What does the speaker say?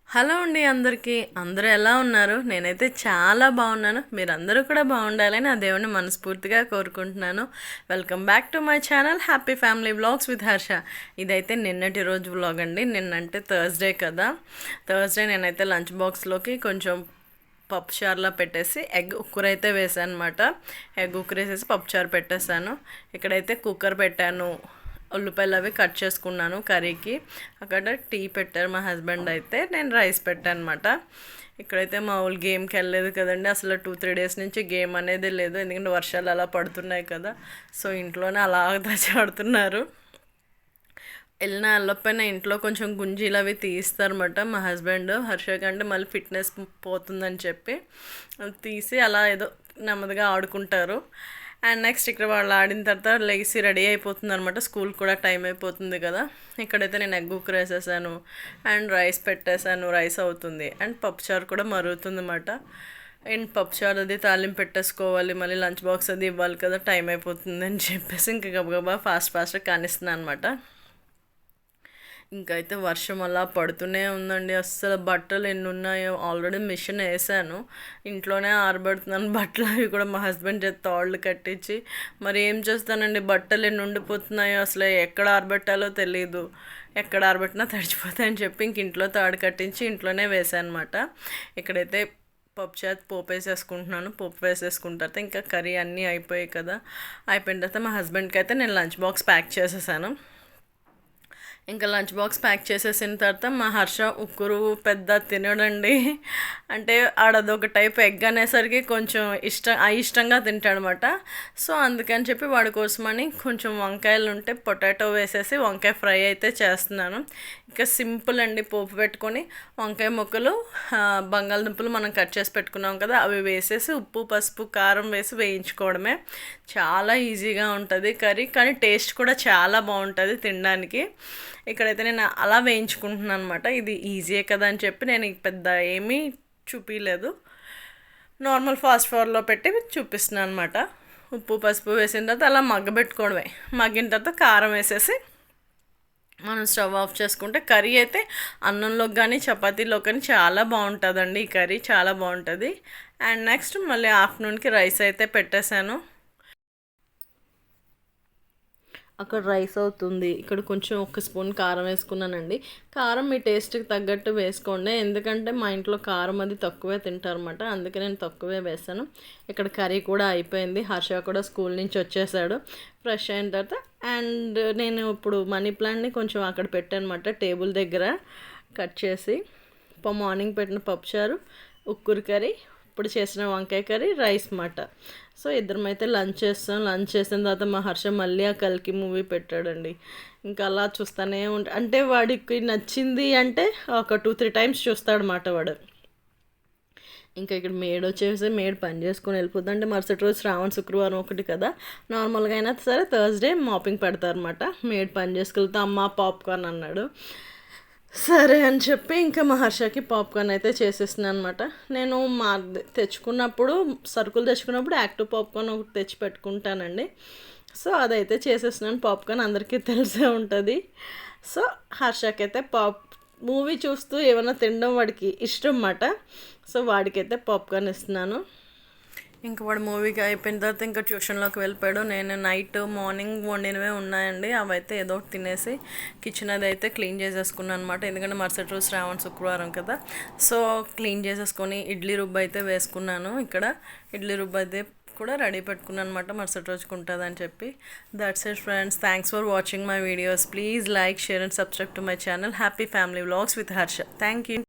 Hello అండి అందరికీ. అందరూ ఎలా ఉన్నారు? నేనైతే చాలా బాగున్నాను. మీరందరూ కూడా బాగుండాలని ఆ దేవుని మనస్ఫూర్తిగా కోరుకుంటున్నాను. Welcome back to my channel happy family vlogs with Harsha. ఇదైతే నిన్నటి రోజు వ్లాగ్ అండి. నిన్నంటే థర్స్డే కదా. థర్స్డే నేనైతే లంచ్ బాక్స్లోకి కొంచెం పప్పుచారులా పెట్టేసి ఎగ్ ఉక్కురైతే వేసాను అనమాట. ఎగ్ ఉక్కురేసేసి పప్పుచారు పెట్టేశాను. ఇక్కడైతే కుక్కర్ పెట్టాను, ఉల్లిపాయలు అవి కట్ చేసుకున్నాను కర్రీకి. అక్కడ టీ పెట్టారు మా హస్బెండ్, అయితే నేను రైస్ పెట్టాను అనమాట. ఇక్కడైతే మా ఊళ్ళు గేమ్కి వెళ్ళలేదు కదండి. అసలు 2-3 డేస్ నుంచి గేమ్ అనేది లేదు, ఎందుకంటే వర్షాలు అలా పడుతున్నాయి కదా. సో ఇంట్లోనే అలా ఆడుతున్నారు. వెళ్ళకపోయినా ఇంట్లో కొంచెం గుంజీలు అవి తీస్తారన్నమాట మా హస్బెండ్. హర్ష కంటే మళ్ళీ ఫిట్నెస్ పోతుందని చెప్పి తీసి అలా ఏదో నెమ్మదిగా ఆడుకుంటారు. అండ్ నెక్స్ట్ ఇక్కడ వాళ్ళు ఆడిన తర్వాత లెగిసి రెడీ అయిపోతుంది అనమాట. స్కూల్ కూడా టైం అయిపోతుంది కదా. ఇక్కడైతే నేను ఎగ్ కుక్కర్ వేసేసాను అండ్ రైస్ పెట్టేశాను. రైస్ అవుతుంది అండ్ పప్పుచారు కూడా మరుగుతుంది అనమాట. అండ్ పప్పుచారు అది తాలింపు పెట్టేసుకోవాలి, మళ్ళీ లంచ్ బాక్స్ అది ఇవ్వాలి కదా, టైం అయిపోతుంది అని చెప్పేసి ఇంకా గబగబా ఫాస్ట్గా కానిస్తున్నాను అనమాట. ఇంకైతే వర్షం అలా పడుతూనే ఉందండి. అస్సలు బట్టలు ఎన్ని ఉన్నాయో, ఆల్రెడీ మిషన్ వేసాను, ఇంట్లోనే ఆరబెడుతున్నాను బట్టలు. అవి కూడా మా హస్బెండ్ చేత తాళ్ళు కట్టించి మరి ఏం చేస్తానండి, బట్టలు ఎన్ని ఉండిపోతున్నాయో అసలు ఎక్కడ ఆరబెట్టాలో తెలియదు. ఎక్కడ ఆరబెట్టినా తడిచిపోతాయని చెప్పి ఇంక ఇంట్లో తాడు కట్టించి ఇంట్లోనే వేసాను అనమాట. ఇక్కడైతే పప్పుచారు పోపు వేసేసుకుంటున్నాను. పోపు వేసేసుకున్న తర్వాత ఇంకా కర్రీ అన్నీ అయిపోయాయి కదా. అయిపోయిన తర్వాత మా హస్బెండ్కి అయితే నేను లంచ్ బాక్స్ ప్యాక్ చేసేసాను. ఇంకా లంచ్ బాక్స్ ప్యాక్ చేసేసిన తర్వాత మా హర్ష ఉక్కురు పెద్ద తినడండి. అంటే ఆడదొక టైప్ ఎగ్ అనేసరికి కొంచెం అయిష్టంగా తింటాడనమాట. సో అందుకని చెప్పి వాడి కోసమని కొంచెం వంకాయలు ఉంటే పొటాటో వేసేసి వంకాయ ఫ్రై అయితే చేస్తున్నాను. ఇంకా సింపుల్ అండి. పోపు పెట్టుకొని వంకాయ ముక్కలు, బంగాళదుంపలు మనం కట్ చేసి పెట్టుకున్నాం కదా, అవి వేసేసి ఉప్పు పసుపు కారం వేసి వేయించుకోవడమే. చాలా ఈజీగా ఉంటుంది కర్రీ, కానీ టేస్ట్ కూడా చాలా బాగుంటుంది తినడానికి. ఇక్కడైతే నేను అలా వేయించుకుంటున్నాను అనమాట. ఇది ఈజీయే కదా అని చెప్పి నేను పెద్ద ఏమీ చూపించలేదు, నార్మల్ ఫాస్ట్ ఫార్వర్డ్లో పెట్టి చూపిస్తున్నాను అనమాట. ఉప్పు పసుపు వేసిన తర్వాత అలా మగ్గబెట్టుకోవడమే. మగ్గిన తర్వాత కారం వేసేసి మనం స్టవ్ ఆఫ్ చేసుకుంటే కర్రీ అయితే అన్నంలోకి కానీ చపాతీలోకి కానీ చాలా బాగుంటుందండి. ఈ కర్రీ చాలా బాగుంటుంది. అండ్ నెక్స్ట్ మళ్ళీ ఆఫ్టర్నూన్కి రైస్ అయితే పెట్టేశాను. అక్కడ రైస్ అవుతుంది. ఇక్కడ కొంచెం 1 స్పూన్ కారం వేసుకున్నానండి. కారం మీ టేస్ట్కి తగ్గట్టు వేసుకోండి, ఎందుకంటే మా ఇంట్లో కారం అది తక్కువే తింటారన్నమాట, అందుకే నేను తక్కువే వేసాను. ఇక్కడ కర్రీ కూడా అయిపోయింది. హర్ష కూడా స్కూల్ నుంచి వచ్చేసాడు ఫ్రెష్ అయిన తర్వాత. అండ్ నేను ఇప్పుడు మనీ ప్లాంట్ని కొంచెం అక్కడ పెట్టానమాట, టేబుల్ దగ్గర కట్ చేసి. మార్నింగ్ పెట్టిన పప్పుచారు, ఉక్కురు కర్రీ, ఇప్పుడు చేసిన వంకాయ కర్రీ, రైస్ మాట. సో ఇద్దరమైతే లంచ్ చేస్తాం. లంచ్ చేసిన తర్వాత మా హర్ష మళ్ళీ ఆ కల్కి మూవీ పెట్టాడండి. ఇంకా అలా చూస్తూనే అంటే వాడికి నచ్చింది అంటే ఒక 2-3 టైమ్స్ చూస్తాడనమాట వాడు. ఇంకా ఇక్కడ మేడ్ వచ్చేసి మేడ్ పని చేసుకొని వెళ్ళిపోద్ది. అంటే మరుసటి రోజు శ్రావణ శుక్రవారం ఒకటి కదా, నార్మల్గా అయినా సరే థర్స్డే మాపింగ్ పెడతారనమాట. మేడ్ పని చేసుకెళ్తే అమ్మ పాప్కార్న్ అన్నాడు. సరే అని చెప్పి ఇంకా మా హర్షకి పాప్కార్న్ అయితే చేసేస్తున్నాను అనమాట. నేను తెచ్చుకున్నప్పుడు సరుకులు తెచ్చుకున్నప్పుడు యాక్టివ్ పాప్కార్న్ ఒకటి తెచ్చి పెట్టుకుంటానండి. సో అదైతే చేసేస్తున్నాను. పాప్కార్న్ అందరికీ తెలిసే ఉంటుంది. సో హర్షకి అయితే మూవీ చూస్తూ ఏమైనా తినడం వాడికి ఇష్టం అన్నమాట. సో వాడికైతే పాప్కార్న్ ఇస్తున్నాను. ఇంకా వాడు మూవీకి అయిపోయిన తర్వాత ఇంకా ట్యూషన్లోకి వెళ్ళిపోయాడు. నేను నైట్ మార్నింగ్ వండినవే ఉన్నాయండి, అవైతే ఏదో ఒకటి తినేసి కిచెన్ అది అయితే క్లీన్ చేసేసుకున్నాను అనమాట. ఎందుకంటే మరుసటి రోజు శ్రావణ శుక్రవారం కదా. సో క్లీన్ చేసేసుకొని ఇడ్లీ రుబ్బు అయితే వేసుకున్నాను. ఇక్కడ ఇడ్లీ రుబ్బు అయితే కూడా రెడీ పెట్టుకున్నాను అనమాట, మరుసటి రోజుకి ఉంటుందని చెప్పి. That's it friends. Thanks for watching my videos. Please like, share and subscribe to my channel happy family vlogs with Harsha. Thank you.